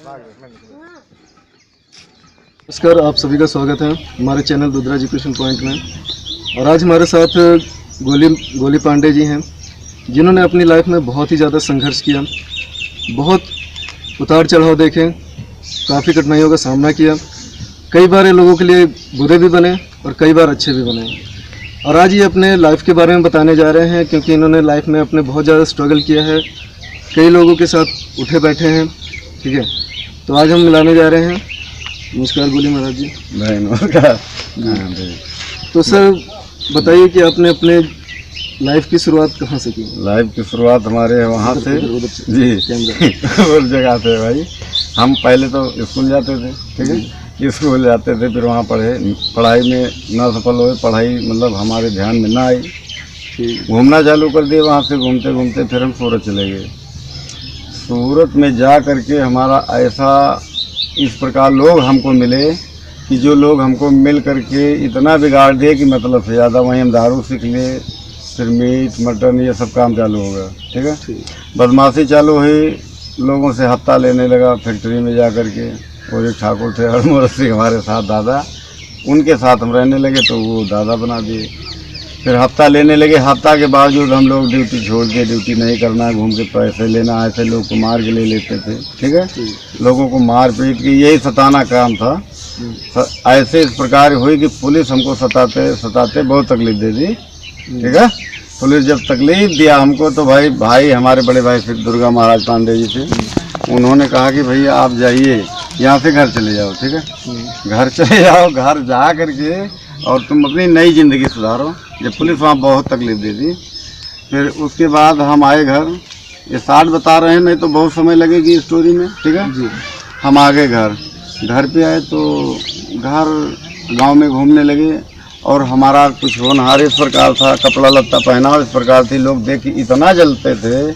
नमस्कार, आप सभी का स्वागत है हमारे चैनल दुधरा एजुकेशन पॉइंट में। और आज हमारे साथ गोली पांडे जी हैं, जिन्होंने अपनी लाइफ में बहुत ही ज़्यादा संघर्ष किया, बहुत उतार चढ़ाव देखे, काफ़ी कठिनाइयों का सामना किया। कई बार ये लोगों के लिए बुरे भी बने और कई बार अच्छे भी बने। और आज ये अपने लाइफ के बारे में बताने जा रहे हैं, क्योंकि इन्होंने लाइफ में अपने बहुत ज़्यादा स्ट्रगल किया है, कई लोगों के साथ उठे बैठे हैं। ठीक है, तो आज हम मिलाने जा रहे हैं। नमस्कार गोली महाराज जी। नमस्कार। तो सर बताइए कि आपने अपने लाइफ की शुरुआत कहाँ से की? लाइफ की शुरुआत हमारे वहाँ से जी उस जगह से भाई। हम पहले तो स्कूल जाते थे, ठीक है, स्कूल जाते थे, फिर वहाँ पढ़ाई में ना सफल हुए, पढ़ाई मतलब हमारे ध्यान में ना आई, घूमना चालू कर दिए। वहाँ से घूमते घूमते फिर हम सूरत चले गए। सूरत में जा करके हमारा ऐसा इस प्रकार लोग हमको मिले कि जो लोग हमको मिल करके इतना बिगाड़ दिए कि मतलब से ज़्यादा। वहीं हम दारू सीख लिए, फिर मीट मटन ये सब काम चालू हो गया। ठीक है, बदमाशी चालू हुई, लोगों से हफ्ता लेने लगा फैक्ट्री में जा करके। और एक ठाकुर थे हरमोर सिंह हमारे साथ दादा, उनके साथ हम रहने लगे तो वो दादा बना दिए। फिर हफ्ता लेने लगे, हफ्ता के बावजूद हम लोग ड्यूटी छोड़ दिए, ड्यूटी नहीं करना, घूम के पैसे लेना, ऐसे लोग को मार के ले लेते थे। ठीक है, लोगों को मार पीट के यही सताना काम था। ऐसे इस प्रकार हुई कि पुलिस हमको सताते बहुत तकलीफ दे दी। ठीक है, पुलिस जब तकलीफ दिया हमको तो भाई हमारे बड़े भाई फिर दुर्गा महाराज पांडे जी थे, उन्होंने कहा कि भैया आप जाइए यहाँ से, घर चले जाओ। ठीक है, घर चले जाओ, घर जा करके और तुम अपनी नई ज़िंदगी सुधारो। जब पुलिस वहाँ बहुत तकलीफ दे दी, फिर उसके बाद हम आए घर। ये 60 बता रहे हैं, नहीं तो बहुत समय लगेगी स्टोरी में। ठीक है जी, हम आ गए घर पे आए तो घर गांव में घूमने लगे। और हमारा कुछ होनहार इस प्रकार था, कपड़ा लत्ता पहना और इस प्रकार थी, लोग देख के इतना जलते थे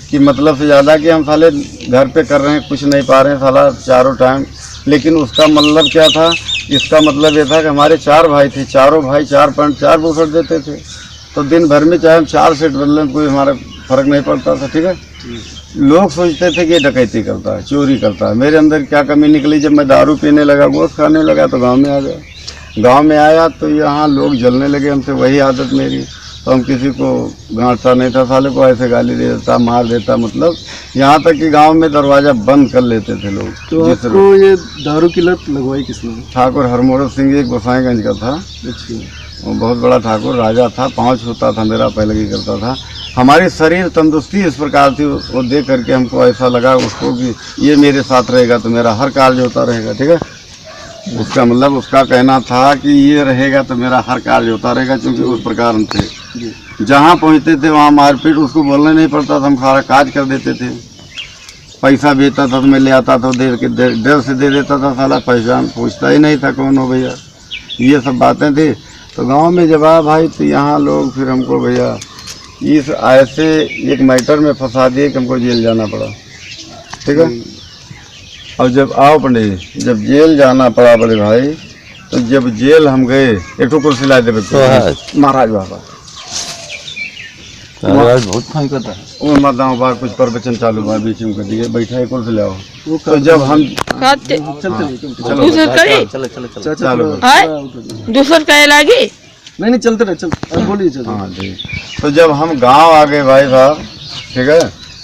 कि मतलब से ज़्यादा कि हम साले घर पे कर रहे हैं, कुछ नहीं पा रहे हैं साला चारों टाइम। लेकिन उसका मतलब क्या था, इसका मतलब ये था कि हमारे 4 भाई थे, चारों भाई 4 पैंट 4 बुशर्ट देते थे, तो दिन भर में चाहे हम 4 सेट बदलें कोई हमारा फ़र्क नहीं पड़ता था। ठीक है, लोग सोचते थे कि ये डकैती करता है, चोरी करता है। मेरे अंदर क्या कमी निकली, जब मैं दारू पीने लगा, गोश्त खाने लगा, तो गांव में आ गया। गांव में आया तो यहाँ लोग जलने लगे हमसे, वही आदत मेरी। तो हम किसी को गांठता नहीं था, साले को ऐसे गाली दे देता, मार देता, मतलब यहाँ तक कि गांव में दरवाज़ा बंद कर लेते थे लोग। तो आपको ये दारू की लत लगवाई किसने? ठाकुर हरमोर सिंह एक गोसाईगंज का था, वो बहुत बड़ा ठाकुर राजा था, 5 होता था मेरा, पहले की करता था। हमारी शरीर तंदुरुस्ती इस प्रकार थी, वो देख करके हमको ऐसा लगा उसको कि ये मेरे साथ रहेगा तो मेरा हर कार्य होता रहेगा। ठीक है, उसका मतलब उसका कहना था कि ये रहेगा तो मेरा हर कार्य होता रहेगा, क्योंकि उस प्रकार हम थे। जहाँ पहुँचते थे वहाँ मारपीट, उसको बोलने नहीं पड़ता था, हम सारा काज कर देते थे। पैसा भेजता था तो मैं ले आता था, देर से दे देता था, साला पहचान पूछता ही नहीं था कौन हो भैया। ये सब बातें थी। तो गांव में जब आया भाई तो यहाँ लोग फिर हमको भैया इस ऐसे एक मैटर में फंसा दिए कि हमको जेल जाना पड़ा। ठीक है, और जब आओ पंडित, जब जेल जाना पड़ा बड़े भाई, तो जब जेल हम गए, एक तो कुर्सी ला दे महाराज बाबा, बहुत फाइन करता है वो मदाओं बार कुछ प्रवचन चालू हुआ, बीच में कर दिए, बैठा है कुर्सी लाओ। तो जब हम दूसर का लागी नहीं चलते रहे, बोलिए। हाँ जी, तो जब हम गांव आ गए भाई साहब, ठीक है,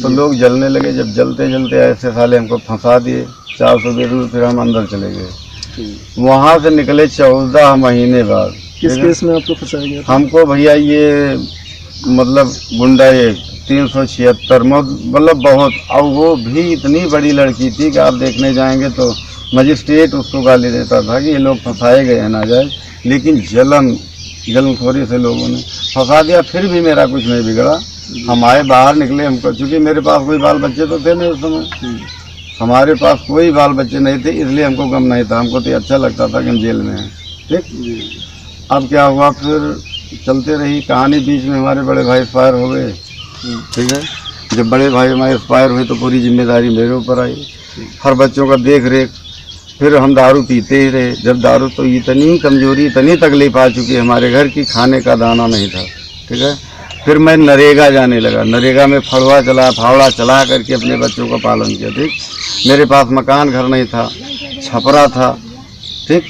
तो लोग जलने लगे। जब जलते जलते ऐसे साले हमको फंसा दिए, 400 दे दूर, फिर हम अंदर चले गए। वहाँ से निकले 14 महीने बाद। किस केस में आपको फंसाया गया? हमको भैया ये मतलब गुंडा ये 376 मतलब बहुत, और वो भी इतनी बड़ी लड़की थी कि आप देखने जाएंगे तो मजिस्ट्रेट उसको गाली देता था कि ये लोग फंसाए गए हैं ना जाए। लेकिन जलनखोरी से लोगों ने फंसा दिया, फिर भी मेरा कुछ नहीं बिगड़ा। हम आए, बाहर निकले, हमको चूँकि मेरे पास कोई बाल बच्चे तो थे नहीं उस समय, हमारे पास कोई बाल बच्चे नहीं थे, इसलिए हमको गम नहीं था। हमको तो अच्छा लगता था कि हम जेल में हैं। ठीक, अब क्या हुआ, फिर चलते रही कहानी। बीच में हमारे बड़े भाई एक्सपायर हो गए। ठीक है, जब बड़े भाई हमारे एक्सपायर हुए तो पूरी जिम्मेदारी मेरे ऊपर आई, हर बच्चों का देख रेख। फिर हम दारू पीते ही रहे। जब दारू तो इतनी कमजोरी, इतनी तकलीफ आ चुकी हमारे घर की, खाने का दाना नहीं था। ठीक है, फिर मैं नरेगा जाने लगा। नरेगा में फावड़ा चला करके अपने बच्चों का पालन किया। ठीक, मेरे पास मकान घर नहीं था, छपरा था। ठीक,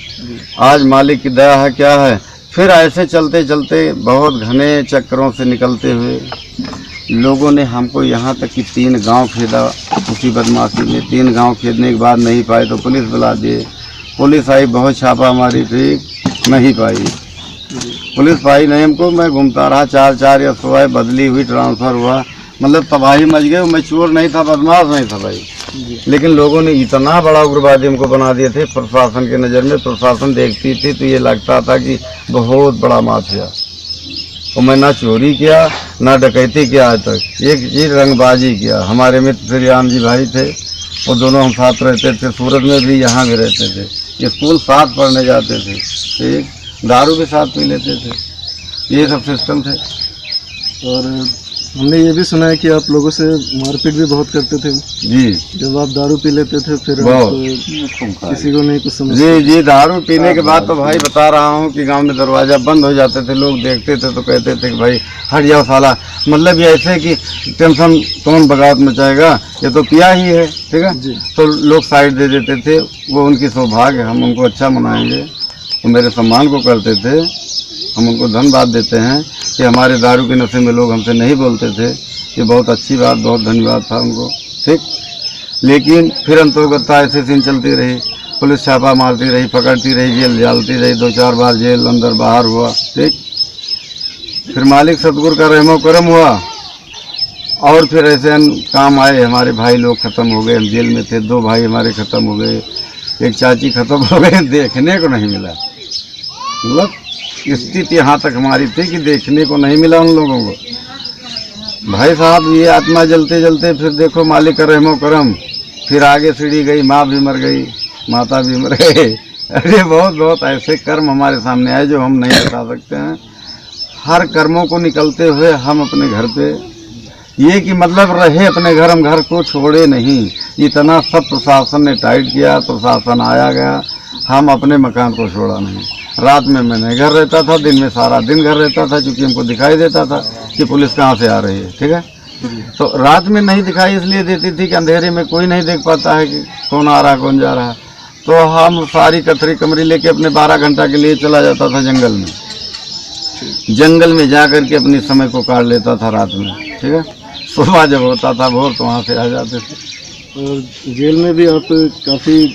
आज मालिक की दया है, क्या है। फिर ऐसे चलते चलते बहुत घने चक्करों से निकलते हुए लोगों ने हमको यहाँ तक कि 3 गांव खेदा। उसी बदमाशी में 3 गांव खेदने के बाद नहीं पाए तो पुलिस बुला दिए। पुलिस आई, बहुत छापा मारी, ठीक, नहीं पाई। पुलिस पाई नहीं हमको। मैं घूमता रहा 4 या सुबह बदली हुई, ट्रांसफ़र हुआ, मतलब तबाही मच गई। मैं चोर नहीं था, बदमाश नहीं था भाई, लेकिन लोगों ने इतना बड़ा उग्रवादी हमको बना दिए थे। प्रशासन के नज़र में, प्रशासन देखती थी तो ये लगता था कि बहुत बड़ा माफिया। तो मैं ना चोरी किया ना डकैती किया आज तक। एक चीज़ रंगबाजी किया। हमारे मित्र श्री राम जी भाई थे, वो दोनों हम साथ रहते थे, सूरत में भी, यहाँ भी रहते थे, स्कूल साथ पढ़ने जाते थे। ठीक, दारू भी साथ पी लेते थे। ये सब सिस्टम थे। और हमने ये भी सुना है कि आप लोगों से मारपीट भी बहुत करते थे जी। जब आप दारू पी लेते थे, फिर आप किसी को नहीं कुछ समझ। जी, दारू पीने के बाद तो भाई बता रहा हूँ कि गांव में दरवाजा बंद हो जाते थे। लोग देखते थे तो कहते थे कि भाई हट जाओ साला, मतलब ये ऐसे कि टेंशन कौन बगावत मचाएगा, ये तो पिया ही है। ठीक है, तो लोग साइड दे देते थे। वो उनकी सौभाग्य, हम उनको अच्छा मनाएंगे। वो मेरे सम्मान को करते थे, हम उनको धन्यवाद देते हैं कि हमारे दारू के नशे में लोग हमसे नहीं बोलते थे। ये बहुत अच्छी बात, बहुत धन्यवाद था उनको। ठीक, लेकिन फिर अंतर्गता ऐसे सीन चलती रही। पुलिस छापा मारती रही, पकड़ती रही, जेल डालती रही। 2-4 बार जेल अंदर बाहर हुआ। ठीक, फिर मालिक सतगुरु का रहमो करम हुआ और फिर ऐसे काम आए। हमारे भाई लोग ख़त्म हो गए, हम जेल में थे। 2 भाई हमारे ख़त्म हो गए, एक चाची ख़त्म हो गए, देखने को नहीं मिला। मतलब स्थिति यहाँ तक हमारी थी कि देखने को नहीं मिला उन लोगों को। भाई साहब, ये आत्मा जलते जलते फिर देखो मालिक का रहमो करम, फिर आगे सीढ़ी गई, माँ भी मर गई, माता भी मर गए। अरे बहुत ऐसे कर्म हमारे सामने आए जो हम नहीं बता सकते हैं। हर कर्मों को निकलते हुए हम अपने घर पे, ये कि मतलब रहे अपने घर, हम घर को छोड़े नहीं। इतना सब प्रशासन ने टाइट किया, प्रशासन आया गया, हम अपने मकान को छोड़ा नहीं। रात में मैं घर रहता था, दिन में सारा दिन घर रहता था, क्योंकि हमको दिखाई देता था कि पुलिस कहाँ से आ रही है। ठीक है, तो रात में नहीं दिखाई इसलिए देती थी कि अंधेरे में कोई नहीं देख पाता है कि कौन आ रहा कौन जा रहा। तो हम सारी कथरी कमरी लेके अपने 12 घंटा के लिए चला जाता था जंगल में। जंगल में जा करके अपने समय को काट लेता था रात में। ठीक है, सुबह जब होता था भोर तो वहाँ से आ जाते थे। और जेल में भी आप काफ़ी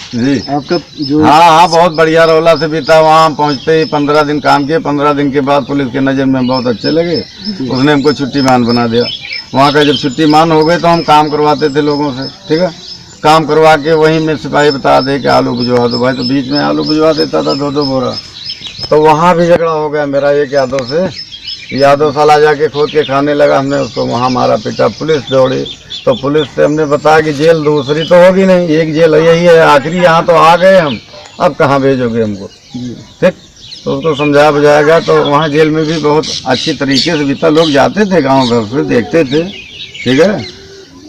जी, आपका जो हाँ, बहुत बढ़िया रौला से बीता। वहाँ हम पहुँचते ही 15 दिन काम किए। 15 दिन के बाद पुलिस के नज़र में हम बहुत अच्छे लगे। उसने हमको छुट्टी मान बना दिया। वहाँ का जब छुट्टी मान हो गए तो हम काम करवाते थे लोगों से। ठीक है, काम करवा के वहीं में सिपाही बता दे कि आलू बुझवा दो भाई, तो बीच में आलू बुझवा देता था 2-2 बोरा। तो वहाँ भी झगड़ा हो गया मेरा एक यादव से। यादव साला जाके खोद के खाने लगा, हमने उसको वहाँ मारा पीटा। पुलिस दौड़ी तो पुलिस से हमने बताया कि जेल दूसरी तो होगी नहीं, एक जेल यही है आखिरी, यहाँ तो आ गए हम, अब कहाँ भेजोगे हमको। ठीक, तो उसको समझाया बुझाया गया। तो वहाँ जेल में भी बहुत अच्छी तरीके से बीता। लोग जाते थे गाँव घर से, देखते थे। ठीक है,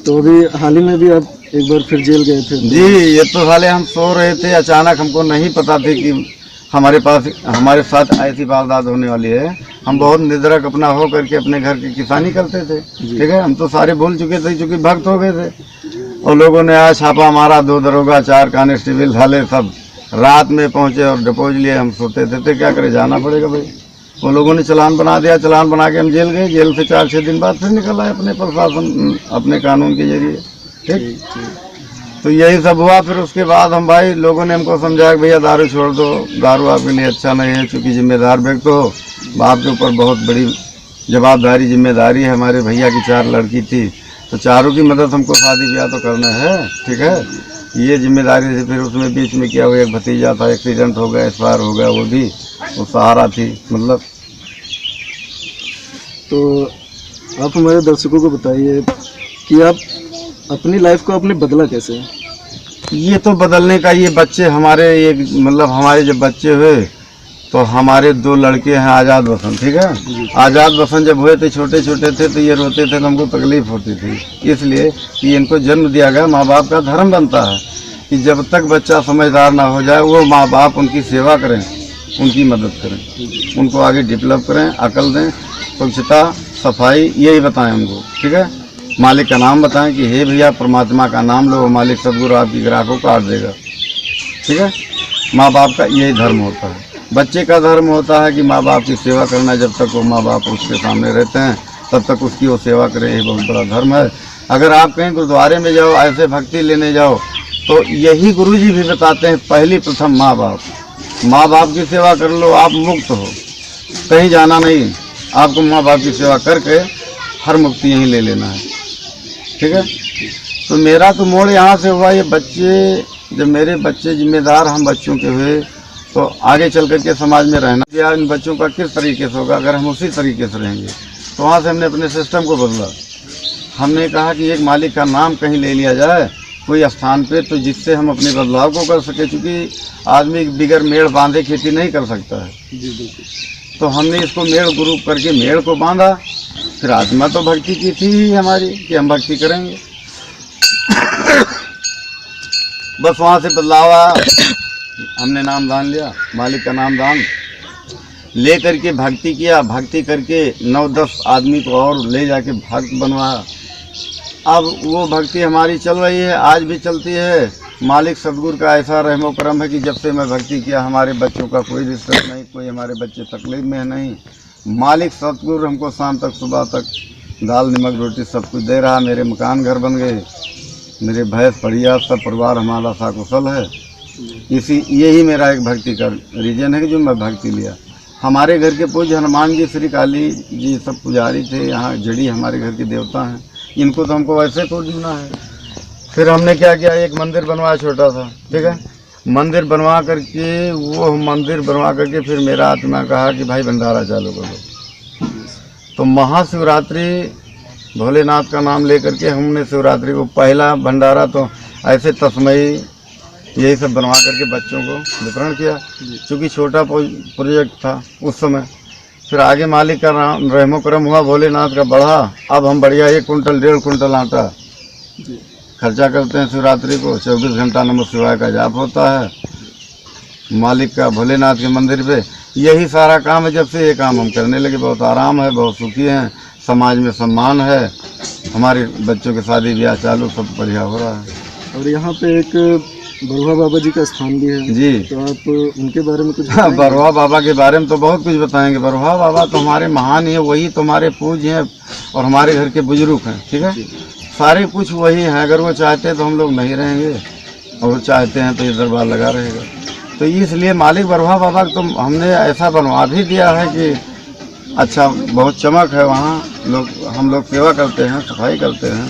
तो अभी हाल ही में भी आप एक बार फिर जेल गए थे? जी, ये तो साले हम सो रहे थे, अचानक हमको नहीं पता थी कि हमारे साथ ऐसी वारदात होने वाली है। हम बहुत निडरक अपना हो करके अपने घर की किसानी करते थे। ठीक है, हम तो सारे भूल चुके थे, चूँकि भक्त हो गए थे। और लोगों ने आज छापा मारा, 2 दरोगा 4 कांस्टेबल साले सब रात में पहुँचे और डिपोज लिए। हम सोते थे तो क्या करें, जाना पड़ेगा भाई। वो लोगों ने चालान बना दिया। चालान बना के हम जेल गए। जेल से 4-6 दिन बाद फिर निकल आए अपने प्रशासन, अपने कानून के जरिए। ठीक, तो यही सब हुआ। फिर उसके बाद हम भाई, लोगों ने हमको समझाया कि भैया दारू छोड़ दो, दारू आपके लिए अच्छा नहीं है, क्योंकि जिम्मेदार व्यक्ति हो, बाप के ऊपर बहुत बड़ी जवाबदारी जिम्मेदारी है। हमारे भैया की 4 लड़की थी, तो चारों की मदद हमको शादी ब्याह तो करना है। ठीक है, ये जिम्मेदारी से फिर उसमें बीच में क्या हुआ, एक भतीजा था, एक्सीडेंट हो गया, एक्सपायर हो गया, वो भी वो सहारा थी मतलब। तो आप हमारे दर्शकों को बताइए कि आप अपनी लाइफ को आपने बदला कैसे? ये तो बदलने का, ये बच्चे हमारे, ये मतलब हमारे जब बच्चे हुए तो हमारे 2 लड़के हैं आज़ाद वसंत। ठीक है, आज़ाद वसंत जब हुए थे, छोटे छोटे थे, तो ये रोते थे तो हमको तकलीफ होती थी, इसलिए कि इनको जन्म दिया गया। माँ बाप का धर्म बनता है कि जब तक बच्चा समझदार ना हो जाए, वो माँ बाप उनकी सेवा करें, उनकी मदद करें, उनको आगे डेवलप करें, अकल दें। स्वच्छता, सफाई, यही बताएं हमको, ठीक है। मालिक का नाम बताएं कि हे भैया परमात्मा का नाम लो, मालिक सदगुरु आपकी ग्राह को काट देगा, ठीक है। माँ बाप का यही धर्म होता है। बच्चे का धर्म होता है कि माँ बाप की सेवा करना, जब तक वो माँ बाप उसके सामने रहते हैं तब तक उसकी वो सेवा करे, यही बहुत बड़ा धर्म है। अगर आप कहीं गुरुद्वारे में जाओ, ऐसे भक्ति लेने जाओ, तो यही गुरुजी भी बताते हैं, पहली प्रथम माँ बाप की सेवा कर लो, आप मुक्त हो, कहीं जाना नहीं, आपको माँ बाप की सेवा करके हर मुक्ति यहीं ले लेना है, ठीक है। तो मेरा तो मोड़ यहाँ से हुआ, ये बच्चे, जब मेरे बच्चे जिम्मेदार हम बच्चों के हुए, तो आगे चल कर के समाज में रहना या इन बच्चों का किस तरीके से होगा, अगर हम उसी तरीके से रहेंगे। तो वहाँ से हमने अपने सिस्टम को बदला। हमने कहा कि एक मालिक का नाम कहीं ले लिया जाए कोई स्थान पे, तो जिससे हम अपने बदलाव को कर सके, क्योंकि आदमी बिगर मेड़ बांधे खेती नहीं कर सकता है। तो हमने इसको मेड़ ग्रुप करके मेड़ को बांधा। फिर आत्मा तो भक्ति की थी ही हमारी कि हम भक्ति करेंगे, बस वहाँ से बदलाव आया। हमने नाम दान लिया, मालिक का नाम दान ले करके भक्ति किया, भक्ति करके 9-10 आदमी को और ले जाके भक्त बनवाया। अब वो भक्ति हमारी चल रही है, आज भी चलती है। मालिक सदगुरु का ऐसा रहमो करम है कि जब से मैं भक्ति किया, हमारे बच्चों का कोई डिस्टर्ब नहीं, कोई हमारे बच्चे तकलीफ में नहीं। मालिक सदगुरु हमको शाम तक सुबह तक दाल नमक रोटी सब कुछ दे रहा। मेरे मकान घर बन गए, मेरे भैंस बढ़िया, सब परिवार हमारा साकुशल है। यही मेरा एक भक्ति का रीजन है कि जो मैं भक्ति लिया। हमारे घर के पूज्य हनुमान जी, श्री काली जी सब पुजारी थे, यहाँ जड़ी हमारे घर के देवता हैं, इनको तो हमको वैसे पूजना है। फिर हमने क्या किया, एक मंदिर बनवाया छोटा सा, ठीक है। मंदिर बनवा करके, वो मंदिर बनवा करके फिर मेरा आत्मा कहा कि भाई भंडारा चालू कर दो। तो महाशिवरात्रि भोलेनाथ का नाम लेकर के हमने शिवरात्रि को पहला भंडारा तो ऐसे तस्मई यही सब बनवा करके बच्चों को वितरण किया, क्योंकि छोटा प्रोजेक्ट था उस समय। फिर आगे मालिक का नाम रहमो करम हुआ, भोलेनाथ का बढ़ा। अब हम बढ़िया 1 कुंटल 1.5 कुंटल आटा खर्चा करते हैं शिवरात्रि को। 24 घंटा नमः शिवाय का जाप होता है मालिक का भोलेनाथ के मंदिर पे। यही सारा काम है। जब से ये काम हम करने लगे, बहुत आराम है, बहुत सुखी हैं, समाज में सम्मान है, हमारे बच्चों के शादी ब्याह चालू सब बढ़िया हो रहा है। और यहाँ पे एक बरुआ बाबा जी का स्थान भी है जी, तो आप उनके बारे में कुछ हाँ, बरुआ बाबा के बारे में तो बहुत कुछ बताएंगे। बरुआ बाबा तो हमारे महान ही है, वही तो हमारे पूज्य हैं और हमारे घर के बुजुर्ग हैं, ठीक है। सारे कुछ वही हैं। अगर वो चाहते हैं तो हम लोग नहीं रहेंगे, और वो चाहते हैं तो ये दरबार लगा रहेगा। तो इसलिए मालिक बरुआ बाबा तो हमने ऐसा बनवा भी दिया है कि अच्छा, बहुत चमक है वहाँ। हम लोग सेवा करते हैं, सफाई करते हैं,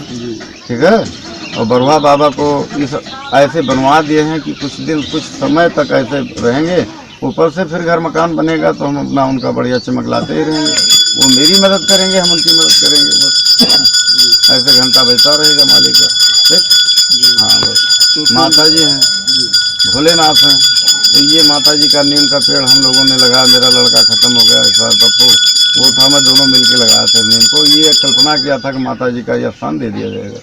ठीक है। और बरुआ बाबा को इस ऐसे बनवा दिए हैं कि कुछ दिन कुछ समय तक ऐसे रहेंगे। ऊपर से फिर घर मकान बनेगा तो हम अपना उनका बढ़िया चमक लाते ही रहेंगे। वो मेरी मदद करेंगे, हम उनकी मदद करेंगे, बस ऐसे घंटा बजता रहेगा मालिक का, ठीक। हाँ, बस माता जी हैं, भोलेनाथ हैं। तो ये माता जी का नीम का पेड़ हम लोगों ने लगाया। मेरा लड़का ख़त्म हो गया इस बार, पप्पू, वो था, मैं दोनों मिलके लगाया था नीम को। ये कल्पना किया था कि माता जी का यह स्थान दे दिया जाएगा।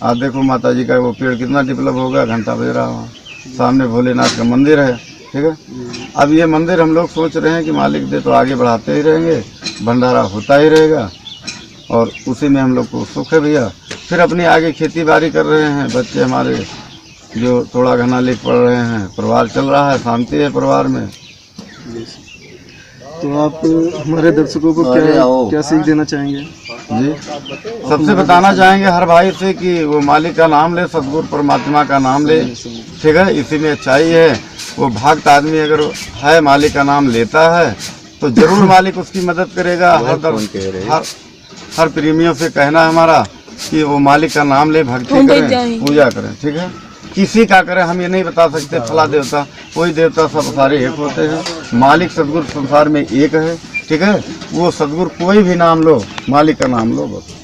आप देखो माता जी का वो पेड़ कितना डेवलप हो गया, घंटा बज रहा वहाँ। सामने भोलेनाथ का मंदिर है, ठीक है। अब ये मंदिर हम लोग सोच रहे हैं कि मालिक दे तो आगे बढ़ाते ही रहेंगे, भंडारा होता ही रहेगा, और उसी में हम लोग को सुख है भैया। फिर अपनी आगे खेती बाड़ी कर रहे हैं। बच्चे हमारे जो थोड़ा घना लिख पढ़ रहे हैं, परिवार चल रहा है, शांति है परिवार में। तो आप हमारे दर्शकों को क्या सीख देना चाहेंगे? जी, सबसे बताना चाहेंगे हर भाई से कि वो मालिक का नाम ले, सदगुरु परमात्मा का नाम ले, ठीक है। इसी में अच्छाई है। वो भक्त आदमी अगर है, मालिक का नाम लेता है तो जरूर मालिक उसकी मदद करेगा। हर प्रेमियों से कहना है हमारा कि वो मालिक का नाम ले, भक्ति करें, पूजा करें, ठीक है। किसी का करें हम ये नहीं बता सकते फला देवता, कोई देवता सब सारे एक होते हैं। मालिक सदगुरु संसार में एक है, ठीक है। वो सदगुरु कोई भी नाम लो, मालिक का नाम लो, बस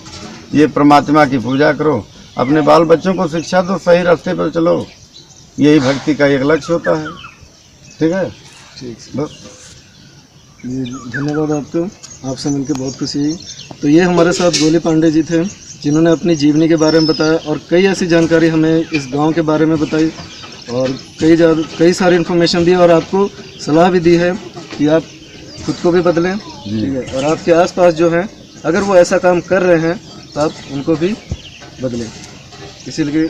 ये परमात्मा की पूजा करो, अपने बाल बच्चों को शिक्षा दो, सही रास्ते पर चलो। यही भक्ति का एक लक्ष्य होता है, ठीक है। बस धन्यवाद आपको, आपसे मिलकर बहुत खुशी हुई। तो ये हमारे साथ गोली पांडे जी थे, जिन्होंने अपनी जीवनी के बारे में बताया और कई ऐसी जानकारी हमें इस गांव के बारे में बताई, और कई सारी इन्फॉर्मेशन दी, और आपको सलाह भी दी है कि आप खुद को भी बदलें जी ठीक है, और आपके आसपास जो हैं अगर वो ऐसा काम कर रहे हैं तो आप उनको भी बदलें। इसीलिए